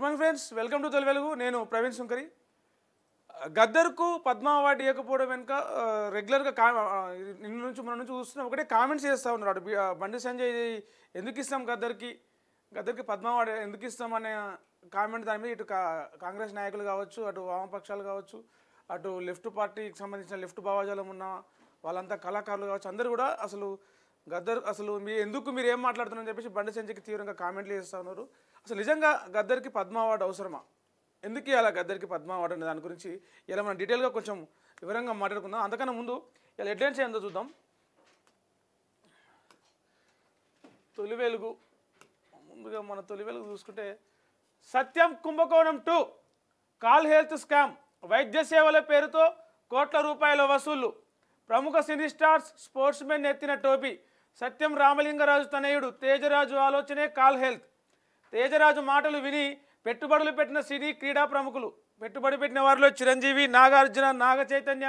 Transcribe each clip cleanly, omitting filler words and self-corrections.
Good morning friends, welcome to తొలి వెలుగు. నేను ప్రవీణ్ శంకరి. గద్దర్కు పద్మ అవార్డు ఇవ్వకపోవడం వెనుక రెగ్యులర్గా నిన్న నుంచి మన నుంచి చూస్తున్నాం, ఒకటే కామెంట్స్ చేస్తూ ఉన్నారు. అటు బండి సంజయ్ ఎందుకు ఇస్తాం గద్దర్కి పద్మ అవార్డు ఎందుకు ఇస్తాం అనే కామెంట్ దాని మీద ఇటు కాంగ్రెస్ నాయకులు కావచ్చు, అటు వామపక్షాలు కావచ్చు, అటు లెఫ్ట్ పార్టీకి సంబంధించిన లెఫ్ట్ భావజాలం ఉన్న వాళ్ళంతా కళాకారులు కావచ్చు, అందరూ కూడా అసలు గద్దర్ అసలు మీరు ఏం మాట్లాడుతున్నారని చెప్పేసి బండి సంజయ్కి తీవ్రంగా కామెంట్లు చేస్తూ ఉన్నారు. అసలు నిజంగా గద్దర్కి పద్మ అవార్డు అవసరమా, ఎందుకు ఇలా గద్దర్కి పద్మ అవార్డు అనే దాని గురించి ఇలా మనం డీటెయిల్గా కొంచెం వివరంగా మాట్లాడుకుందాం. అంతకన్నా ముందు ఇలా హెడ్లైన్స్ ఏందో చూద్దాం. తొలి వెలుగు, ముందుగా మన తొలి వెలుగు చూసుకుంటే, సత్యం కుంభకోణం 2 కాల్ హెల్త్ స్కామ్, వైద్య సేవల పేరుతో కోట్ల రూపాయల వసూళ్లు, ప్రముఖ సినీ స్టార్స్ స్పోర్ట్స్ మెన్ ఎత్తిన టోపీ, సత్యం రామలింగరాజు తనయుడు తేజరాజు ఆలోచనే కాల్ హెల్త్. తేజరాజు మాటలు విని పెట్టుబడులు పెట్టిన సినీ క్రీడా ప్రముఖులు. పెట్టుబడి పెట్టిన వారిలో చిరంజీవి, నాగార్జున, నాగ చైతన్య,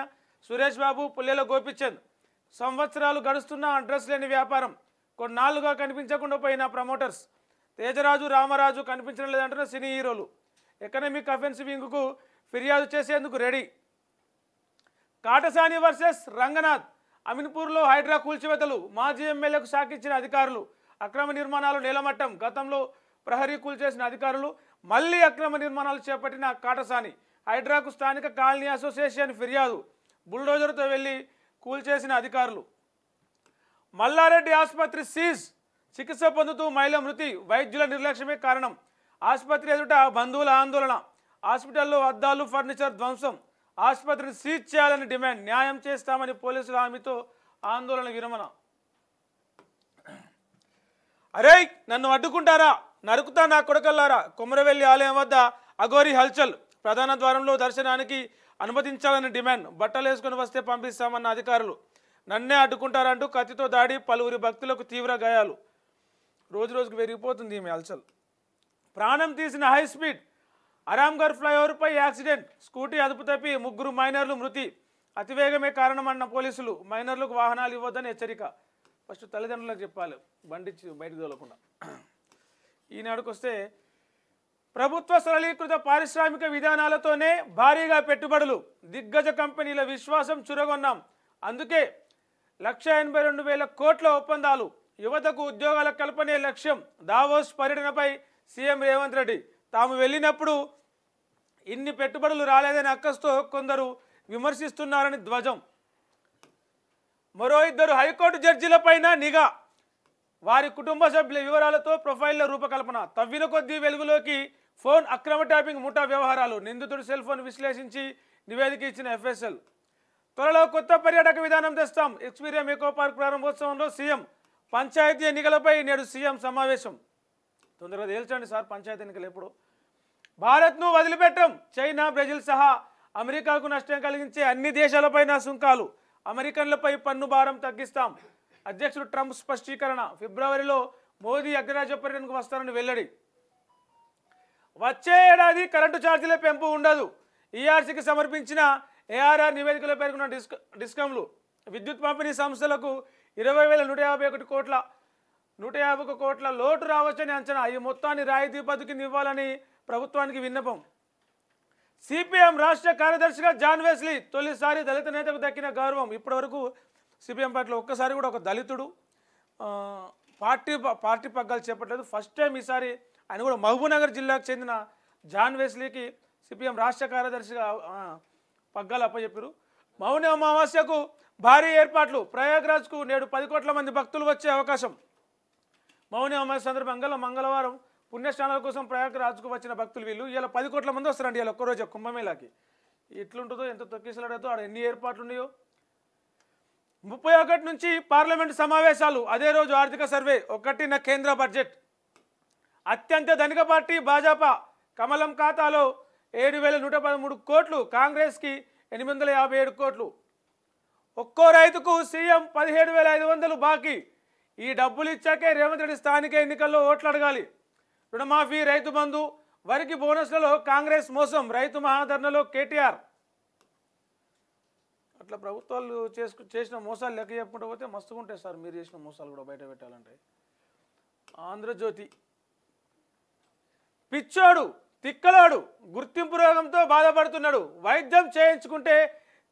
సురేష్ బాబు, పుల్లెల గోపిచంద్. సంవత్సరాలు గడుస్తున్న అడ్రస్ లేని వ్యాపారం, కొన్నాళ్లుగా కనిపించకుండా పోయిన ప్రమోటర్స్. తేజరాజు, రామరాజు కనిపించడం లేదంటున్న సినీ హీరోలు. ఎకనామిక్ అఫెన్స్ వింగ్కు ఫిర్యాదు చేసేందుకు రెడీ. కాటసాని వర్సెస్ రంగనాథ్, అమీన్పూర్లో హైడ్రా కూల్చివేతలు, మాజీ ఎమ్మెల్యేకు సాకిచ్చిన అధికారులు. అక్రమ నిర్మాణాలు నేలమట్టం, గతంలో ప్రహరీ కూల్చేసిన అధికారులు మళ్లీ అక్రమ నిర్మాణాలు చేపట్టిన కాటసాని. హైడ్రాకు స్థానిక కాలనీ అసోసియేషన్ ఫిర్యాదు, బుల్డోజర్తో వెళ్లి కూల్చేసిన అధికారులు. మల్లారెడ్డి ఆసుపత్రి సీజ్, చికిత్స పొందుతూ మహిళ మృతి, వైద్యుల నిర్లక్ష్యమే కారణం. ఆసుపత్రి ఎదుట బంధువుల ఆందోళన, హాస్పిటల్లో అద్దాలు ఫర్నిచర్ ధ్వంసం. ఆసుపత్రిని సీజ్ చేయాలని డిమాండ్, న్యాయం చేస్తామని పోలీసుల హామీతో ఆందోళన విరమణ. అరే నన్ను అడ్డుకుంటారా, నరుకుతా నా కొడకల్లారా. కొమరవెల్లి ఆలయం వద్ద అఘోరి హల్చల్, ప్రధాన ద్వారంలో దర్శనానికి అనుమతించాలని డిమాండ్. బట్టలు వేసుకుని వస్తే పంపిస్తామన్న అధికారులు. నన్నే అడ్డుకుంటారంటూ కత్తితో దాడి, పలువురి భక్తులకు తీవ్ర గాయాలు. రోజు రోజుకు పెరిగిపోతుంది ఈమె హల్చల్. ప్రాణం తీసిన హై స్పీడ్, అరాంఘర్ ఫ్లైఓవర్పై యాక్సిడెంట్, స్కూటీ అదుపు తప్పి 3 మైనర్లు మృతి. అతివేగమే కారణమన్న పోలీసులు. మైనర్లకు వాహనాలు ఇవ్వద్దని హెచ్చరిక. ఫస్ట్ తల్లిదండ్రులకు చెప్పాలి బండి బయటకు తోలకుండా. ఈనాడుకు వస్తే, ప్రభుత్వ సరళీకృత పారిశ్రామిక విధానాలతోనే భారీగా పెట్టుబడులు, దిగ్గజ కంపెనీల విశ్వాసం చురగొన్నాం, అందుకే 182,000 కోట్ల ఒప్పందాలు, యువతకు ఉద్యోగాల కల్పనే లక్ష్యం. దావోస్ పర్యటనపై సీఎం రేవంత్ రెడ్డి. తాము వెళ్ళినప్పుడు ఇన్ని పెట్టుబడులు రాలేదని అక్కస్తో కొందరు విమర్శిస్తున్నారని ధ్వజం. మరో 2 హైకోర్టు జడ్జీలపైన నిఘా, వారి కుటుంబ సభ్యుల వివరాలతో ప్రొఫైళ్ల రూపకల్పన. తవ్విన కొద్దీ వెలుగులోకి ఫోన్ అక్రమ ట్యాపింగ్ ముఠా వ్యవహారాలు, నిందితుడి సెల్ ఫోన్ విశ్లేషించి నివేదిక ఇచ్చిన ఎఫ్ఎస్ఎల్. త్వరలో కొత్త పర్యాటక విధానం తెస్తాం, ఎక్స్పీరియా ఎకో పార్క్ ప్రారంభోత్సవంలో సీఎం. పంచాయతీ ఎన్నికలపై నేడు సీఎం సమావేశం. తొందరగా తేల్చండి సార్ పంచాయతీ ఎన్నికలు ఎప్పుడు. భారత్ను వదిలిపెట్టం, చైనా, బ్రెజిల్ సహా అమెరికాకు నష్టం కలిగించే అన్ని దేశాలపైన సుంకాలు, అమెరికన్లపై పన్ను భారం తగ్గిస్తాం. అధ్యక్షుడు ట్రంప్ స్పష్టీకరణ. ఫిబ్రవరిలో మోదీ అగ్రరాజ్య పర్యటనకు వస్తారని వెల్లడి. వచ్చే ఏడాది కరెంటు ఛార్జీల పెంపు ఉండదు, ఈఆర్సీకి సమర్పించిన ఏఆర్ఆర్ నివేదికలో పేర్కొన్న డిస్కంలు. విద్యుత్ పంపిణీ సంస్థలకు 20,151 కోట్ల లోటు రావచ్చని అంచనా. ఈ మొత్తాన్ని రాయితీ పద్ధతి కింద ఇవ్వాలని ప్రభుత్వానికి విన్నపం. సిపిఎం రాష్ట్ర కార్యదర్శిగా జాన్ వెస్లీ, తొలిసారి దళిత నేతకు దక్కిన గౌరవం. ఇప్పటివరకు సిపిఎం పార్టీలో ఒక్కసారి కూడా ఒక దళితుడు పార్టీ పగ్గాలు చేపట్టలేదు. ఫస్ట్ టైం ఈసారి ఆయన కూడా మహబూబ్నగర్ జిల్లాకు చెందిన జాన్ వెస్లీకి సిపిఎం రాష్ట్ర కార్యదర్శిగా పగ్గాలు అప్పచెప్పారు. మౌని అమావాస్యకు భారీ ఏర్పాట్లు, ప్రయాగ్రాజ్కు నేడు 10 కోట్ల మంది భక్తులు వచ్చే అవకాశం. మౌని అమావాస్య సందర్భంగా మంగళవారం పుణ్యస్నానాల కోసం ప్రయాగ్రాజ్కు వచ్చిన భక్తులు వీళ్ళు ఇలా 10 కోట్ల మంది వస్తారండి ఇలా ఒక్కరోజు కుంభమేళాకి. ఎట్లుంటుందో, ఎంత తొక్కిసలాడో, ఆడ ఎన్ని ఏర్పాట్లు ఉన్నాయో. 31 నుంచి పార్లమెంటు సమావేశాలు, అదే రోజు ఆర్థిక సర్వే, 1 కేంద్ర బడ్జెట్. అత్యంత ధనిక పార్టీ భాజపా, కమలం ఖాతాలో 7,113 కోట్లు, కాంగ్రెస్కి 857 కోట్లు. ఒక్కో రైతుకు సీఎం 17,500 బాకీ. ఈ డబ్బులు ఇచ్చాకే రేవంత్ రెడ్డి స్థానిక ఎన్నికల్లో ఓట్లు అడగాలి. రుణమాఫీ, రైతు బంధు, వరికి బోనస్లలో కాంగ్రెస్ మోసం, రైతు మహాధర్నలో కేటీఆర్. అట్లా ప్రభుత్వాలు చేసిన మోసాలు లెక్క చెప్పుకుంటూ పోతే మస్తుగా ఉంటాయి సార్. మీరు చేసిన మోసాలు కూడా బయట పెట్టాలంటే. ఆంధ్రజ్యోతి, పిచ్చోడు తిక్కలోడు గుర్తింపు రోగంతో బాధపడుతున్నాడు, వైద్యం చేయించుకుంటే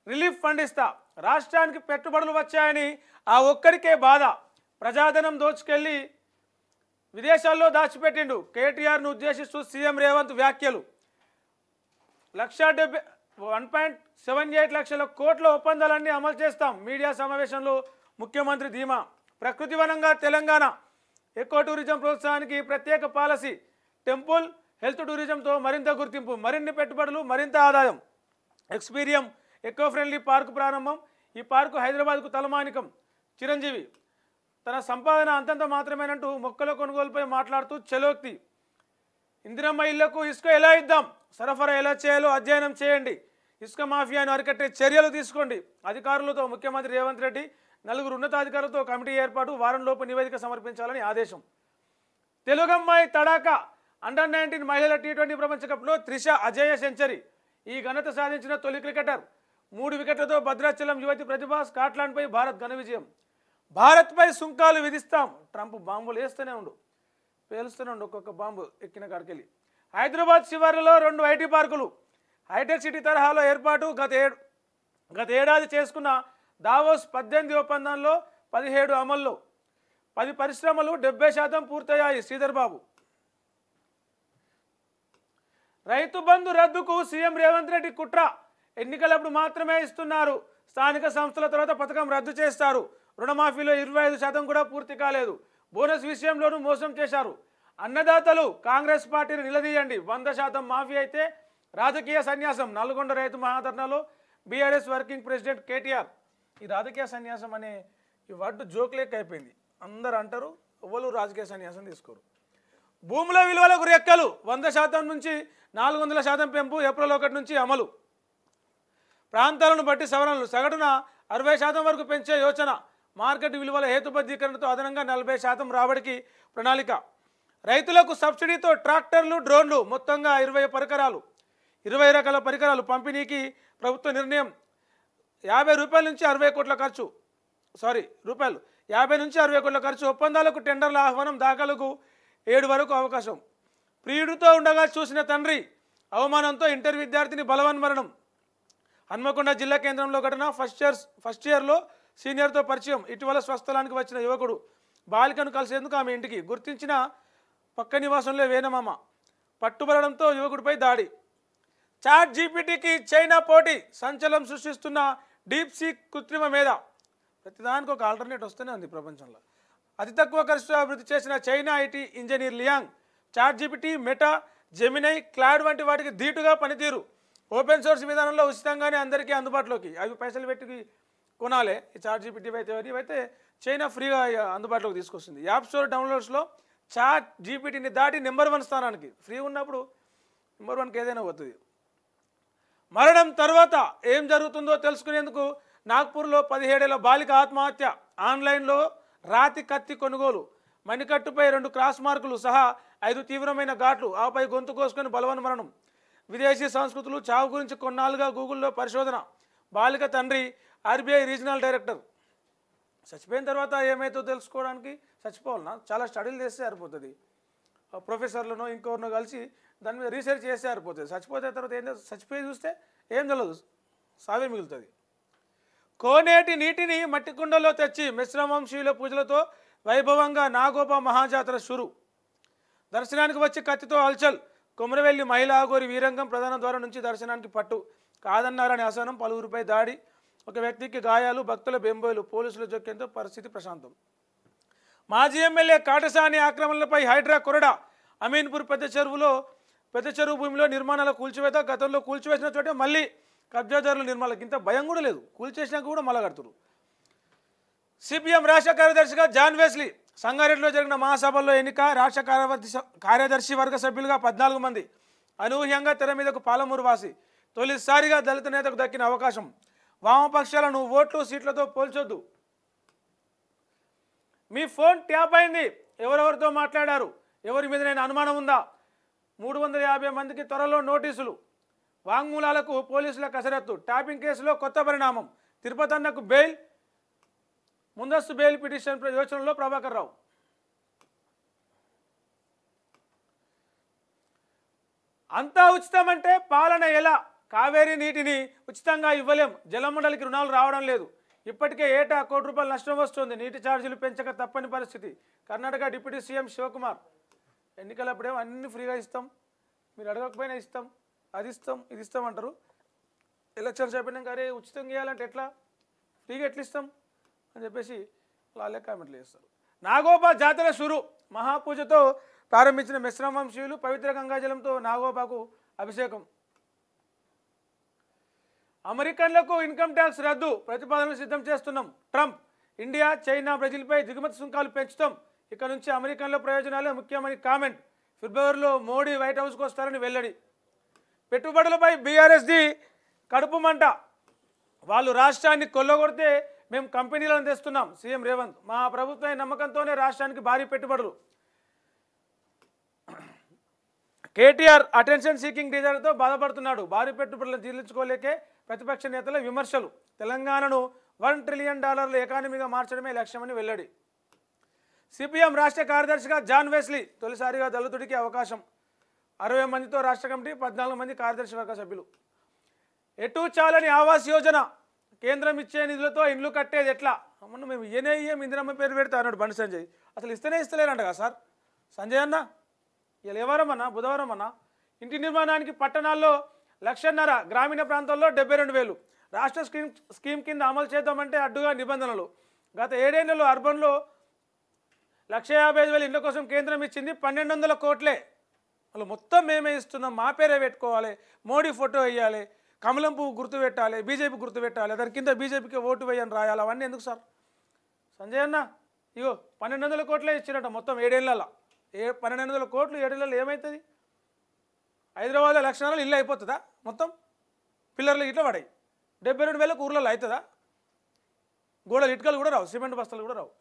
రిలీఫ్ ఫండ్ ఇస్తా, రాష్ట్రానికి పెట్టుబడులు వచ్చాయని ఆ ఒక్కరికే బాధ, ప్రజాధనం దోచుకెళ్ళి విదేశాల్లో దాచిపెట్టిండు, కేటీఆర్ను ఉద్దేశిస్తూ సీఎం రేవంత్ వ్యాఖ్యలు. 1.78 లక్షల కోట్ల ఒప్పందాలన్నీ అమలు చేస్తాం, మీడియా సమావేశంలో ముఖ్యమంత్రి ధీమా. ప్రకృతి వనంగా తెలంగాణ, ఎకో టూరిజం ప్రోత్సాహానికి ప్రత్యేక పాలసీ, టెంపుల్ హెల్త్ టూరిజంతో మరింత గుర్తింపు, మరిన్ని పెట్టుబడులు, మరింత ఆదాయం. ఎక్స్పీరియం ఎకో ఫ్రెండ్లీ పార్కు ప్రారంభం, ఈ పార్కు హైదరాబాద్కు తలమానికం. చిరంజీవి తన సంపాదన అంతంత మాత్రమేనంటూ మొక్కల కొనుగోలుపై మాట్లాడుతూ చలోక్తి. ఇందిరమ్మ ఇళ్లకు ఇసుక ఎలా ఇద్దాం, సరఫరా ఎలా చేయాలో అధ్యయనం చేయండి, ఇసుక మాఫియాను అరికట్టే చర్యలు తీసుకోండి. అధికారులతో ముఖ్యమంత్రి రేవంత్ రెడ్డి, 4 ఉన్నతాధికారులతో కమిటీ ఏర్పాటు, వారంలోపు నివేదిక సమర్పించాలని ఆదేశం. తెలుగమ్మాయి తడాకా, అండర్-19 మహిళల T20 ప్రపంచ కప్లో త్రిష అజేయ సెంచరీ, ఈ ఘనత సాధించిన తొలి క్రికెటర్. 3 వికెట్లతో భద్రాచలం యువతి ప్రతిభ, స్కాట్లాండ్పై భారత్ ఘన విజయం. భారత్పై సుంకాలు విధిస్తాం, ట్రంప్ బాంబులు వేస్తూనే ఉండు, పేలుస్తూనే ఉండు ఒక్కొక్క బాంబు ఎక్కిన కాడికెళ్ళి. హైదరాబాద్ శివార్లలో 2 ఐటీ పార్కులు, హైటెక్ సిటీ తరహాలో ఏర్పాటు. గత ఏడాది చేసుకున్న దావోస్ 18 ఒప్పందంలో 17 అమల్లో, 10 పరిశ్రమలు 70% పూర్తయ్యాయి. శ్రీధర్ బాబు. రైతు బంధు రద్దుకు సీఎం రేవంత్ రెడ్డి కుట్ర, ఎన్నికలప్పుడు మాత్రమే ఇస్తున్నారు, స్థానిక సంస్థల తర్వాత పథకం రద్దు చేస్తారు. రుణమాఫీలో 25% కూడా పూర్తి కాలేదు, బోనస్ విషయంలోనూ మోసం చేశారు. అన్నదాతలు కాంగ్రెస్ పార్టీని నిలదీయండి, 100% మాఫీ అయితే రాజకీయ సన్యాసం. నల్గొండ రైతు మహాధర్నాలో బీఆర్ఎస్ వర్కింగ్ ప్రెసిడెంట్ కేటీఆర్. ఈ రాజకీయ సన్యాసం అనే ఈ వర్డ్ జోక్ లెక్క అయిపోయింది, అందరు అంటారు, ఎవరు రాజకీయ సన్యాసం తీసుకోరు. భూముల విలువలకు రెక్కలు, 100% నుంచి 400% పెంపు, ఏప్రిల్ 1 నుంచి అమలు. ప్రాంతాలను బట్టి సవరణలు, సగటున 60% వరకు పెంచే యోచన. మార్కెట్ విలువల హేతుబద్ధీకరణతో అదనంగా 40% రాబడికి ప్రణాళిక. రైతులకు సబ్సిడీతో ట్రాక్టర్లు, డ్రోన్లు, మొత్తంగా 20 పరికరాలు, 20 రకాల పరికరాలు పంపిణీకి ప్రభుత్వ నిర్ణయం. 50 రూపాయల నుంచి 60 కోట్ల ఖర్చు, రూపాయలు 50 నుంచి 60 కోట్ల ఖర్చు. ఒప్పందాలకు టెండర్ల ఆహ్వానం, దాఖలకు 7 వరకు అవకాశం. ప్రియుడితో ఉండగా చూసిన తండ్రి అవమానంతో ఇంటర్ విద్యార్థిని బలవన్మరణం. హన్మకొండ జిల్లా కేంద్రంలో ఘటన. ఫస్ట్ ఇయర్లో సీనియర్తో పరిచయం, ఇటీవల స్వస్థలానికి వచ్చిన యువకుడు బాలికను కలిసేందుకు ఆమె ఇంటికి గుర్తించిన పక్క నివాసంలో వేనమామ, పట్టుబడడంతో యువకుడిపై దాడి. చాట్ జీపీటీకి చైనా పోటీ, సంచలనం సృష్టిస్తున్న డీప్ సీక్ కృత్రిమ మేధ. ప్రతిదానికి ఒక ఆల్టర్నేట్ వస్తూనే ఉంది ప్రపంచంలో. అతి తక్కువ ఖర్చుతో అభివృద్ధి చేసిన China IT engineer Liang ChatGPT, Meta, Gemini, Claude వంటి వాటికి ధీటుగా పనితీరు. ఓపెన్ సోర్స్ విధానంలో ఉచితంగానే అందరికీ అందుబాటులోకి, అవి పైసలు పెట్టి కొనాలి. ఈ చాట్ జీపీటీ ఇవైతే చైనా ఫ్రీగా అందుబాటులోకి తీసుకొస్తుంది. యాప్ స్టోర్ డౌన్లోడ్స్లో చాట్ జీపీటీని దాటి నెంబర్ 1 స్థానానికి. ఫ్రీ ఉన్నప్పుడు నెంబర్ 1కి ఏదైనా పోతుంది. మరణం తర్వాత ఏం జరుగుతుందో తెలుసుకునేందుకు నాగ్పూర్లో 17 ఏళ్ల బాలిక ఆత్మహత్య. ఆన్లైన్లో రాతి కత్తి కొనుగోలు, మణికట్టుపై 2 క్రాస్ మార్కులు సహా 5 తీవ్రమైన ఘాట్లు, ఆపై గొంతు కోసుకొని బలవన్ మరణం. విదేశీ సంస్కృతులు, చావు గురించి కొన్నాళ్ళుగా గూగుల్లో పరిశోధన. బాలిక తండ్రి ఆర్బీఐ రీజనల్ డైరెక్టర్. చచ్చిపోయిన తర్వాత ఏమైతుందో తెలుసుకోవడానికి చచ్చిపోవాలన్నా చాలా స్టడీలు చేస్తే సరిపోతుంది. ప్రొఫెసర్లను ఇంకొకరినో కలిసి దాని మీద రీసెర్చ్ చేస్తే సరిపోతుంది. చచ్చిపోతే తర్వాత ఏం చచ్చిపోయి చూస్తే ఏం తెలియదు, సావే మిగులుతుంది. కోనేటి నీటిని మట్టి కుండలో తెచ్చి మిశ్రమంశీల పూజలతో వైభవంగా నాగోప మహాజాతర షురు. దర్శనానికి వచ్చి కత్తితో హల్చల్. కొమరవెల్లి మహిళా అఘోరి వీరంగం ప్రధాన ద్వారం నుంచి దర్శనానికి పట్టు. కాదన్నారని అసహనం, పలువురిపై దాడి, ఒక వ్యక్తికి గాయాలు, భక్తుల బెంబోలు, పోలీసుల జోక్యంతో పరిస్థితి ప్రశాంతం. మాజీ ఎమ్మెల్యే కాటసాని ఆక్రమణలపై హైడ్రా కొరడా. అమీన్పూర్ పెద్ద చెరువు భూమిలో నిర్మాణాల కూల్చివేత. గతంలో కూల్చివేసిన చోటే మళ్ళీ కబ్జాదారుల నిర్మాణాలకు ఇంత భయం కూడా లేదు, కూల్చేసినాక కూడా మళ్ళా కడుతున్నారు. సిపిఎం రాష్ట్ర కార్యదర్శిగా జాన్ వెస్లీ. సంగారెడ్డిలో జరిగిన మహాసభల్లో ఎన్నిక. రాష్ట్ర కార్యదర్శి వర్గ సభ్యులుగా 14 మంది. అనూహ్యంగా తెర మీదకు పాలమూరు వాసి. తొలిసారిగా దళిత నేతకు దక్కిన అవకాశం. వామపక్షాలను ఓట్లు సీట్లతో పోల్చొద్దు. మీ ఫోన్ ట్యాప్ అయింది, ఎవరెవరితో మాట్లాడారు, ఎవరి మీదనైనా అనుమానం ఉందా? 350 మందికి త్వరలో నోటీసులు. వాంగ్మూలాలకు పోలీసుల కసరత్తు. ట్యాపింగ్ కేసులో కొత్త పరిణామం. తిరుపతన్నకు బెయిల్, ముందస్తు బెయిల్ పిటిషన్ యోచనలో ప్రభాకర్ రావు. అంతా ఉచితం అంటే పాలన ఎలా? కావేరీ నీటిని ఉచితంగా ఇవ్వలేం, జలమండలికి రుణాలు రావడం లేదు, ఇప్పటికే ఏటా ₹1 కోటి నష్టం వస్తుంది, నీటి ఛార్జీలు పెంచక తప్పని పరిస్థితి. కర్ణాటక డిప్యూటీ సీఎం శివకుమార్ ఎన్నికలప్పుడేమో అన్ని ఫ్రీగా ఇస్తాం, మీరు అడగకపోయినా ఇస్తాం, అది ఇస్తాం ఇది ఇస్తాం అంటారు. ఎలక్షన్స్ అయిపోయినాక అరే ఉచితంగా ఇవ్వాలంటే ఎట్లా, ఫ్రీగా ఎట్లా ఇస్తాం అని చెప్పేసి వాళ్ళే కామెంట్లు చేస్తారు. నాగోబా జాతర షురు, మహాపూజతో ప్రారంభించిన మిశ్రమ వంశీయులు పవిత్ర గంగాజలంతో నాగోబాకు అభిషేకం. అమెరికన్లకు ఇన్కమ్ ట్యాక్స్ రద్దు ప్రతిపాదనలు సిద్ధం చేస్తున్నాం ట్రంప్. ఇండియా, చైనా, బ్రెజిల్పై దిగుమతి సుంకాలు పెంచుతాం, ఇక నుంచి అమెరికన్ల ప్రయోజనాలే ముఖ్యమని కామెంట్. ఫిబ్రవరిలో మోడీ వైట్ హౌస్కు వస్తారని వెల్లడి. పెట్టుబడులపై బీఆర్ఎస్ది కడుపు మంట, వాళ్ళు రాష్ట్రాన్ని కొల్లగొడితే మేము కంపెనీలను తెస్తున్నాం సీఎం రేవంత్. మా ప్రభుత్వ నమ్మకంతోనే రాష్ట్రానికి భారీ పెట్టుబడులు. కేటీఆర్ అటెన్షన్ సీకింగ్ డిజైర్తో బాధపడుతున్నాడు, భారీ పెట్టుబడులను జీర్ణించుకోలేకే ప్రతిపక్ష నేతల విమర్శలు. తెలంగాణను $1 ట్రిలియన్ ఎకానమీగా మార్చడమే లక్ష్యమని వెల్లడి. సిపిఎం రాష్ట్ర కార్యదర్శిగా జాన్ వెస్లీ తొలిసారిగా దళితుడికి అవకాశం. 60 మందితో రాష్ట్ర కమిటీ, 14 మంది కార్యదర్శి వర్గ సభ్యులు. ఎటు చాలని ఆవాస్ యోజన, కేంద్రం ఇచ్చే నిధులతో ఇండ్లు కట్టేది ఎట్లా? అమ్మను మేము ఇయ్యం ఇందిరమ్మ పేరు పెడతా అన్నాడు బండి సంజయ్. అసలు ఇస్తలేరంట కదా సార్ సంజయ్ అన్న. ఇలా ఏ వారం అన్నా, బుధవారం అన్నా. ఇంటి నిర్మాణానికి పట్టణాల్లో 1,50,000, గ్రామీణ ప్రాంతాల్లో 72,000 రాష్ట్ర స్కీమ్ కింద అమలు చేద్దామంటే అడ్డుగా నిబంధనలు. గత 7 ఏళ్లలో అర్బన్లో 1,55,000 ఇళ్ల కోసం కేంద్రం ఇచ్చింది 1,200 కోట్లే. వాళ్ళు మొత్తం మేమే ఇస్తున్నాం, మా పేరే పెట్టుకోవాలి, మోడీ ఫోటో వేయాలి, కమలం పువ్వు గుర్తు పెట్టాలి, బీజేపీ గుర్తు పెట్టాలి, దాని కింద బీజేపీకి ఓటు వేయని రాయాలి. అవన్నీ ఎందుకు సార్ సంజయ్ అన్న? ఇగో 1,200 కోట్లే ఇచ్చినట్ట మొత్తం 7 ఏళ్ళలో. 1,200 కోట్లు 7 ఏళ్ళలో ఏమవుతుంది? హైదరాబాద్లో 1,00,000 ఇల్లు అయిపోతుందా? మొత్తం పిల్లర్లు ఇట్లా పడాయి. 72,000 ఊర్లలో అవుతుందా? గోడలు ఇటుకలు కూడా రావు, సిమెంట్ బస్తాలు కూడా రావు.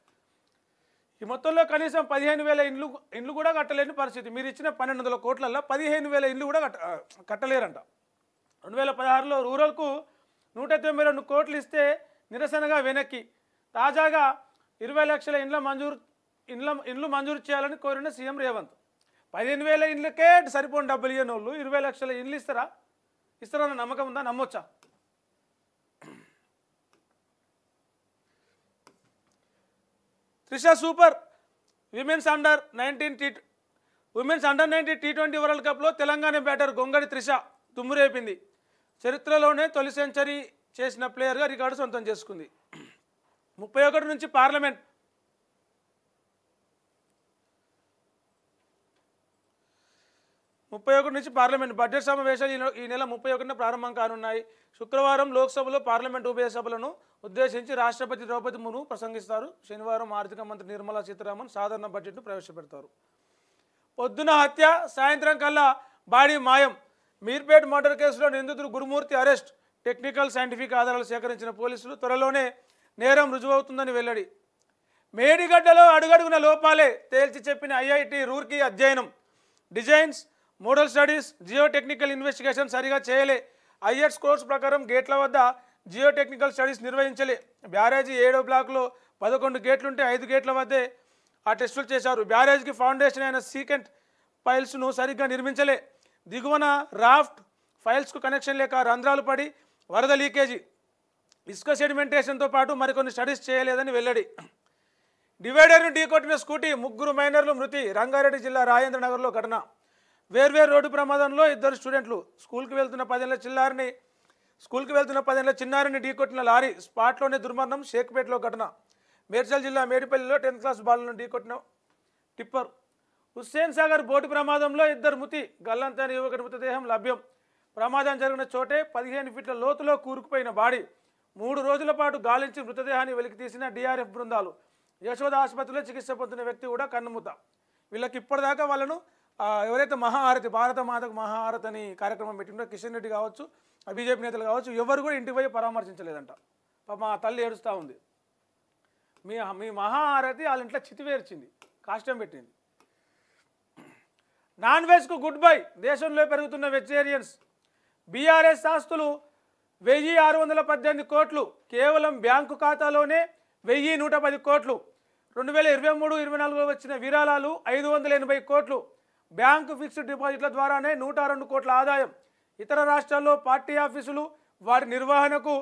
ఈ మొత్తంలో కనీసం 15,000 ఇండ్లు కూడా కట్టలేని పరిస్థితి. మీరు ఇచ్చిన 1,200 కోట్లలో 15,000 ఇండ్లు కూడా కట్టలేరంట. 2016లో రూరల్కు 192 కోట్లు ఇస్తే నిరసనగా వెనక్కి. తాజాగా 20 లక్షల ఇండ్లు మంజూరు చేయాలని కోరిన సీఎం రేవంత్. 15,000 ఇండ్లకే సరిపోని డబ్బులు ఇయ్యని వాళ్ళు 20 లక్షల ఇండ్లు ఇస్తారన్న నమ్మకం ఉందా? నమ్మొచ్చా? Trisha super women's under 19 T20 world కప్లో తెలంగాణ బ్యాటర్ గొంగడి త్రిష దుమ్మురేపింది. చరిత్రలోనే తొలి సెంచరీ చేసిన ప్లేయర్గా రికార్డు సొంతం చేసుకుంది. 31 నుంచి పార్లమెంట్ బడ్జెట్ సమావేశాలు ఈ నెల 31న ప్రారంభం కానున్నాయి. శుక్రవారం లోక్సభలో పార్లమెంట్ ఉభయ సభలను ఉద్దేశించి రాష్ట్రపతి ద్రౌపది ముర్ము ప్రసంగిస్తారు. శనివారం ఆర్థిక మంత్రి నిర్మలా సీతారామన్ సాధారణ బడ్జెట్ను ప్రవేశపెడతారు. పొద్దున హత్య, సాయంత్రం కల్లా బాడీ మాయం. మీర్పేట్ మర్డర్ కేసులో నిందితుడు గురుమూర్తి అరెస్ట్. టెక్నికల్ సైంటిఫిక్ ఆధారాలు సేకరించిన పోలీసులు త్వరలోనే నేరం రుజువవుతుందని వెల్లడి. మేడిగడ్డలో అడుగడుగున లోపాలే తేల్చి చెప్పిన ఐఐటి రూర్కీ అధ్యయనం. Designs, model studies, geo technical investigation సరిగా చేయలే. ఐఎట్స్ కోర్స్ ప్రకారం గేట్ల వద్ద జియో టెక్నికల్ స్టడీస్ నిర్వహించలే. బ్యారేజీ 7వ బ్లాక్లో 11 గేట్లుంటే 5 గేట్ల వద్దే ఆ టెస్టులు చేశారు. బ్యారేజ్కి ఫౌండేషన్ అయిన సీకెంట్ ఫైల్స్ను సరిగ్గా నిర్మించలే. దిగువన రాఫ్ట్ ఫైల్స్కు కనెక్షన్ లేక రంధ్రాలు పడి వరద లీకేజీ, ఇసుక సెడిమెంటేషన్తో పాటు మరికొన్ని స్టడీస్ చేయలేదని వెల్లడి. డివైడర్ను ఢీకొట్టిన స్కూటీ, 3 మైనర్లు మృతి. రంగారెడ్డి జిల్లా రాజేంద్ర నగర్లో ఘటన. వేర్వేరు రోడ్డు ప్రమాదంలో 2 స్టూడెంట్లు. స్కూల్కి వెళ్తున్న 10 ఏళ్ల చిన్నారిని ఢీకొట్టిన లారీ, స్పాట్లోనే దుర్మరణం. షేక్పేటలో ఘటన. మేడ్చల్ జిల్లా మేడిపల్లిలో 10th క్లాస్ బాలులను ఢీకొట్టిన టిప్పర్. హుస్సేన్ సాగర్ బోటు ప్రమాదంలో 2 మృతి. గల్లంతైన యువకుడి మృతదేహం లభ్యం. ప్రమాదం జరిగిన చోటే 15 ఫీట్ల లోతులో కూరుకుపోయిన బాడీ. 3 రోజుల పాటు గాలించి మృతదేహాన్ని వెలికి తీసిన డిఆర్ఎఫ్ బృందాలు. యశోద ఆసుపత్రిలో చికిత్స పొందుతున్న వ్యక్తి కూడా కన్నుమూత. వీళ్ళకి ఇప్పటిదాకా వాళ్ళను ఎవరైతే మహాహారతి, భారత మాతకు మహాహారతి అని కార్యక్రమం పెట్టిందో కిషన్ రెడ్డి కావచ్చు, బీజేపీ నేతలు కావచ్చు, ఎవరు కూడా ఇంటికి పోయి పరామర్శించలేదంట. మా తల్లి ఏడుస్తూ ఉంది. మీ మహాహారతి వాళ్ళ ఇంట్లో చితివేర్చింది, కాష్టం పెట్టింది. నాన్ వెజ్కు గుడ్ బై. దేశంలో పెరుగుతున్న వెజిటేరియన్స్. బీఆర్ఎస్ ఆస్తులు 1,618 కోట్లు. కేవలం బ్యాంకు ఖాతాలోనే 1,110 కోట్లు. 2023-24 వచ్చిన విరాళాలు 580 కోట్లు. బ్యాంకు ఫిక్స్డ్ డిపాజిట్ల ద్వారానే 102 కోట్ల ఆదాయం. ఇతర రాష్ట్రాల్లో పార్టీ ఆఫీసులు వాటి నిర్వహణకు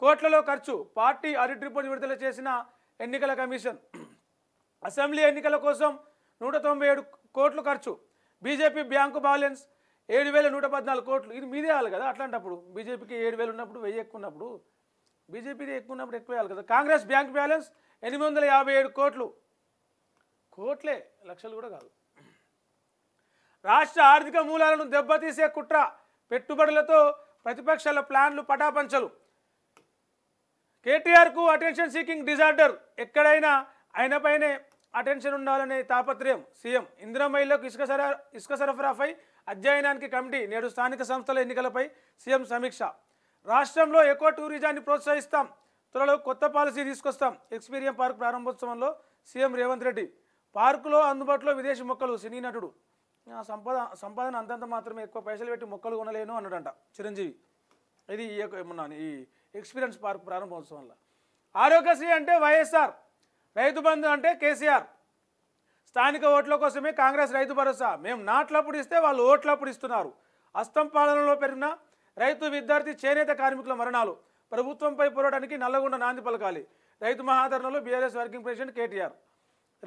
కోట్లలో ఖర్చు. పార్టీ ఆడిట్ రిపోర్ట్ విడుదల చేసిన ఎన్నికల కమిషన్. అసెంబ్లీ ఎన్నికల కోసం 197 కోట్లు ఖర్చు. బీజేపీ బ్యాంకు బ్యాలెన్స్ 7,114 కోట్లు. ఇది మీదే వేయాలి కదా. అట్లాంటప్పుడు బీజేపీకి 7,000 ఉన్నప్పుడు 1000 ఎక్కువ ఉన్నప్పుడు బీజేపీది ఎక్కువ ఉన్నప్పుడు ఎక్కువ వేయాలి కదా. కాంగ్రెస్ బ్యాంక్ బ్యాలెన్స్ 857 కోట్లు. కోట్లే, లక్షలు కూడా కాదు. రాష్ట్ర ఆర్థిక మూలాలను దెబ్బతీసే కుట్ర. పెట్టుబడులతో ప్రతిపక్షాల ప్లాన్లు పటాపంచలు. కేటీఆర్కు అటెన్షన్ సీకింగ్ డిజార్డర్. ఎక్కడైనా ఆయనపైనే అటెన్షన్ ఉండాలనే తాపత్రయం. సీఎం ఇందిరామహిళకు ఇసుక సరఫరాపై అధ్యయనానికి కమిటీ. నేడు స్థానిక సంస్థల ఎన్నికలపై సీఎం సమీక్ష. రాష్ట్రంలో ఎకో టూరిజాన్ని ప్రోత్సహిస్తాం. త్వరలో కొత్త పాలసీ తీసుకొస్తాం. ఎక్స్పీరియం పార్క్ ప్రారంభోత్సవంలో సీఎం రేవంత్ రెడ్డి. పార్కులో అందుబాటులో విదేశీ మొక్కలు. సినీ నటుడు. సంపాదన అంతంత మాత్రమే, ఎక్కువ పైసలు పెట్టి మొక్కలు కొనలేను అన్నాడంట చిరంజీవి. ఇది ఈ ఎక్స్పీరియన్స్ పార్క్ ప్రారంభోత్సవంలో. ఆరోగ్యశ్రీ అంటే వైఎస్ఆర్, రైతు బంధు అంటే కేసీఆర్. స్థానిక ఓట్ల కోసమే కాంగ్రెస్ రైతు భరోసా. మేము నాట్లప్పుడు ఇస్తే వాళ్ళు ఓట్లప్పుడు ఇస్తున్నారు. అస్తం పాలనలో పెరిగిన రైతు, విద్యార్థి, చేనేత కార్మికుల మరణాలు. ప్రభుత్వంపై పోరాటానికి నల్లగొండ నాంది పలకాలి. రైతు మహాధరణలో బీఆర్ఎస్ వర్కింగ్ ప్రెసిడెంట్ కేటీఆర్.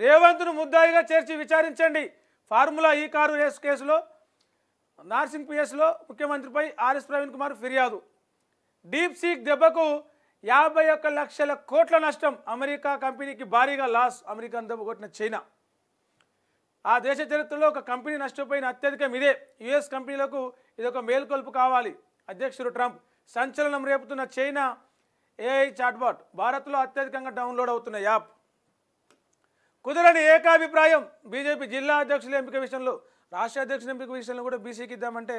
రేవంత్ను ముద్దాయిగా చేర్చి విచారించండి. ఫార్ములా ఈ కారు రేసు కేసులో నార్సింగ్ పిఎస్లో ముఖ్యమంత్రిపై ఆర్ఎస్ ప్రవీణ్ కుమార్ ఫిర్యాదు. డీప్ సీక్ దెబ్బకు 51 లక్షల కోట్ల నష్టం. అమెరికా కంపెనీకి భారీగా లాస్. అమెరికా దెబ్బ కొట్టిన చైనా. ఆ దేశ చరిత్రలో ఒక కంపెనీ నష్టపోయిన అత్యధికం ఇదే. యుఎస్ కంపెనీలకు ఇదొక మేల్కొల్పు కావాలి. అధ్యక్షుడు ట్రంప్. సంచలనం రేపుతున్న చైనా ఏఐ చాట్బాట్. భారత్లో అత్యధికంగా డౌన్లోడ్ అవుతున్న యాప్. కుదరని ఏకాభిప్రాయం. బీజేపీ జిల్లా అధ్యక్షుల ఎంపిక విషయంలో, రాష్ట్ర అధ్యక్షుల ఎంపిక విషయంలో కూడా బీసీకి ఇద్దామంటే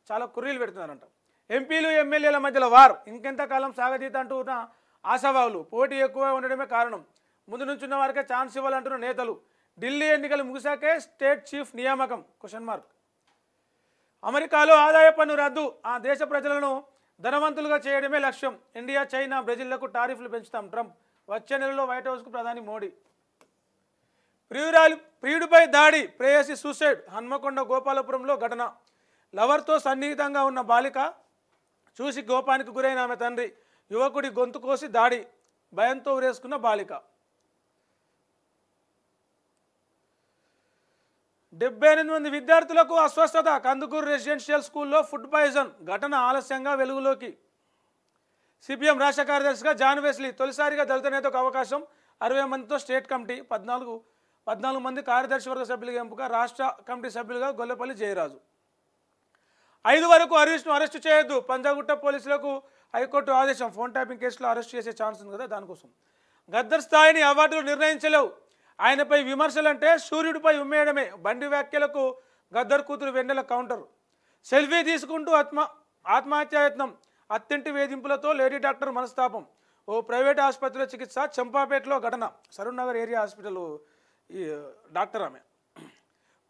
చాలా కుర్రీలు పెడుతున్నారంట. ఎంపీలు ఎమ్మెల్యేల మధ్యలో వార్. ఇంకెంతకాలం సాగదీత అంటున్న ఆశావాహులు. పోటీ ఎక్కువ ఉండడమే కారణం. ముందు నుంచున్న వారికే ఛాన్స్ ఇవ్వాలంటున్న నేతలు. ఢిల్లీ ఎన్నికలు ముగిశాకే స్టేట్ చీఫ్ నియామకం ? అమెరికాలో ఆదాయ పన్ను రద్దు. ఆ దేశ ప్రజలను ధనవంతులుగా చేయడమే లక్ష్యం. ఇండియా, చైనా, బ్రెజిల్లకు టారిఫ్లు పెంచుతాం ట్రంప్. వచ్చే నెలలో వైట్ హౌస్కు ప్రధాని మోడీ. ప్రియుడిపై దాడి. ప్రేయసి సూసైడ్. హన్మకొండ గోపాలపురంలో ఘటన. లవర్తో సన్నిహితంగా ఉన్న బాలిక చూసి కోపానికి గురైన ఆమె తండ్రి. యువకుడి గొంతు కోసి దాడి. భయంతో ఉరేసుకున్న బాలిక. 78 మంది విద్యార్థులకు అస్వస్థత. కందుకూరు రెసిడెన్షియల్ స్కూల్లో ఫుడ్ పాయిజన్. ఘటన ఆలస్యంగా వెలుగులోకి. సిపిఎం రాష్ట్ర కార్యదర్శిగా జాన్ వెస్లీ. తొలిసారిగా దళిత నేతకు అవకాశం. 60 మందితో స్టేట్ కమిటీ. 14 మంది కార్యదర్శి వర్గ సభ్యులుగా ఎంపిక. రాష్ట్ర కమిటీ సభ్యులుగా గొల్లపల్లి జయరాజు. 5 వరకు హరీష్ను అరెస్టు చేయొద్దు. పంజాగుట్ట పోలీసులకు హైకోర్టు ఆదేశం. ఫోన్ ట్యాపింగ్ కేసులో అరెస్ట్ చేసే ఛాన్స్ ఉంది కదా, దానికోసం. గద్దర్ స్థాయిని అవార్డులు నిర్ణయించలేవు. ఆయనపై విమర్శలంటే సూర్యుడిపై ఉమ్మేయడమే. బండి వ్యాఖ్యలకు గద్దర్ కూతురు వెన్నెల కౌంటర్. సెల్ఫీ తీసుకుంటూ ఆత్మహత్యాయత్నం. అత్తింటి వేధింపులతో లేడీ డాక్టర్ మనస్తాపం. ఓ ప్రైవేట్ ఆసుపత్రిలో చికిత్స. చంపాపేటలో ఘటన. సరూర్ నగర్ ఏరియా హాస్పిటల్ ఈ డాక్టర్ ఆమె.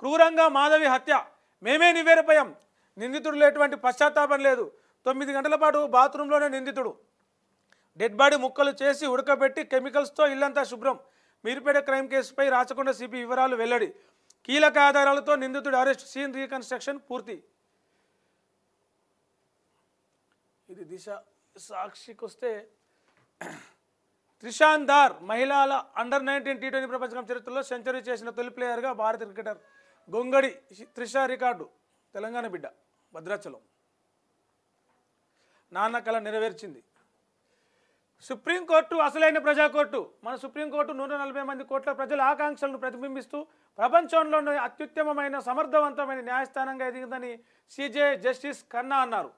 క్రూరంగా మాధవి హత్య. మేమే నివేరిపోయాం. నిందితుడు ఎటువంటి పశ్చాత్తాపం లేదు. 9 గంటల పాటు బాత్రూంలోనే నిందితుడు. డెడ్ బాడీ ముక్కలు చేసి ఉడకబెట్టి కెమికల్స్తో ఇల్లంతా శుభ్రం. మీరుపేట క్రైమ్ కేసుపై రాచకొండ సిపి వివరాలు వెల్లడి. కీలక ఆధారాలతో నిందితుడు అరెస్ట్. సీన్ రీకన్స్ట్రక్షన్ పూర్తి. ఇది దిశ. సాక్షికి వస్తే త్రిషాందార్ మహిళల అండర్-19 T20 ప్రపంచ కప్ చరిత్రలో సెంచరీ చేసిన తొలి ప్లేయర్గా భారత క్రికెటర్ గొంగడి త్రిష రికార్డు. తెలంగాణ బిడ్డ. భద్రాచలం. నాన్న కళ నెరవేర్చింది. సుప్రీంకోర్టు అసలైన ప్రజాకోర్టు. మన సుప్రీంకోర్టు 140 మంది కోట్ల ప్రజల ఆకాంక్షలను ప్రతిబింబిస్తూ ప్రపంచంలోనే అత్యుత్తమమైన సమర్థవంతమైన న్యాయస్థానంగా ఎదిగిందని సిజే జస్టిస్ ఖన్నా అన్నారు.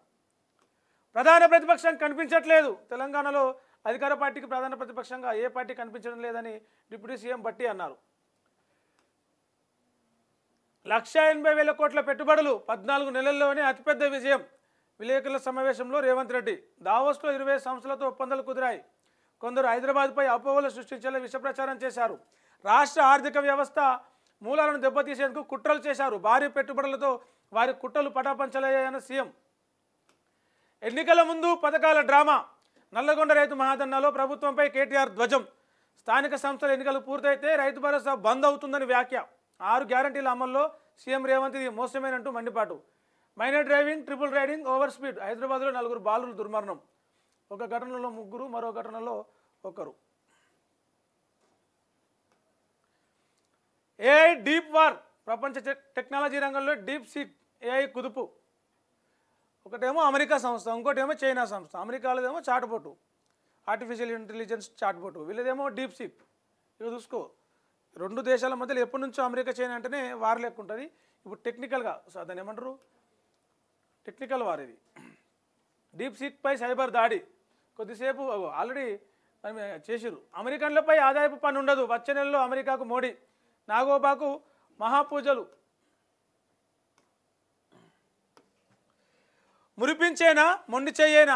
ప్రధాన ప్రతిపక్షం కనిపించట్లేదు. తెలంగాణలో అధికార పార్టీకి ప్రధాన ప్రతిపక్షంగా ఏ పార్టీ కనిపించడం లేదని డిప్యూటీ సీఎం భట్టి అన్నారు. 1,80,000 కోట్ల పెట్టుబడులు 14 నెలల్లోనే అతిపెద్ద విజయం. విలేకరుల సమావేశంలో రేవంత్ రెడ్డి. దావోస్లో 20 సంస్థలతో ఒప్పందాలు కుదిరాయి. కొందరు హైదరాబాద్పై అపోహలు సృష్టించేలా విష ప్రచారం చేశారు. రాష్ట్ర ఆర్థిక వ్యవస్థ మూలాలను దెబ్బతీసేందుకు కుట్రలు చేశారు. భారీ పెట్టుబడులతో వారి కుట్రలు పటాపంచలయ్యాయన్న సీఎం. ఎన్నికల ముందు పథకాల డ్రామా. నల్లగొండ రైతు మహాధర్నాలో ప్రభుత్వంపై కేటీఆర్ ధ్వజం. స్థానిక సంస్థల ఎన్నికలు పూర్తయితే రైతు భరోసా బంద్ అవుతుందని వ్యాఖ్య. 6 గ్యారంటీల అమల్లో సీఎం రేవంత్ ఇది మోసమేనంటూ మండిపాటు. Minor driving, triple riding, over speed. హైదరాబాద్లో 4 బాలురు దుర్మరణం. ఒక ఘటనలో 3, మరో ఘటనలో 1. AI deep war. ప్రపంచ టెక్నాలజీ రంగంలో డీప్ సీక్ ఏఐ కుదుపు. ఒకటేమో అమెరికా సంస్థ, ఇంకోటేమో చైనా సంస్థ. అమెరికాలోదేమో చాట్బోటు, ఆర్టిఫిషియల్ ఇంటెలిజెన్స్ చాట్బోటు, వీళ్ళదేమో డీప్ సీక్. ఇక చూసుకో, 2 దేశాల మధ్యలో ఎప్పటి నుంచో అమెరికా చైనా అంటేనే వార్ లెక్క ఉంటుంది. ఇప్పుడు టెక్నికల్గా దాన్ని ఏమంటారు, టెక్నికల్ వార్ ఇది. డీప్ సీక్పై సైబర్ దాడి. కొద్దిసేపు ఆల్రెడీ చేసిరు. అమెరికన్లపై ఆదాయపు పన్ను ఉండదు. వచ్చే నెలలో అమెరికాకు మోడీ. నాగోబాకు మహాపూజలు. మురిపించేనా మొండి చెయ్యేనా.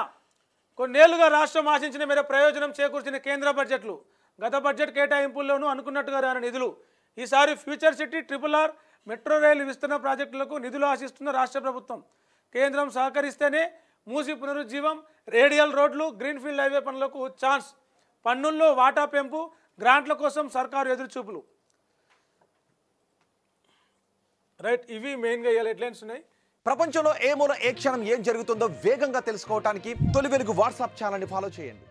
కొన్నేళ్లుగా రాష్ట్రం ఆశించిన మేర ప్రయోజనం చేకూర్చిన కేంద్ర బడ్జెట్లు. గత బడ్జెట్ కేటాయింపుల్లోనూ అనుకున్నట్టుగా రాని నిధులు. ఈసారి ఫ్యూచర్ సిటీ, RRR, మెట్రో రైలు విస్తరణ ప్రాజెక్టులకు నిధులు ఆశిస్తున్న రాష్ట్ర ప్రభుత్వం. కేంద్రం సహకరిస్తేనే మూసి పునరుజ్జీవం, రేడియల్ రోడ్లు, గ్రీన్ఫీల్డ్ హైవే పనులకు ఛాన్స్. పన్నుల్లో వాటా పెంపు, గ్రాంట్ల కోసం సర్కారు ఎదురుచూపులు. రైట్, ఇవి మెయిన్గా ఇవాళ హెడ్లైన్స్ ఉన్నాయి. ప్రపంచంలో ఏ మూల ఏ క్షణం ఏం జరుగుతుందో వేగంగా తెలుసుకోవడానికి తొలి వెలుగు వాట్సాప్ ఛానల్ని ఫాలో చేయండి.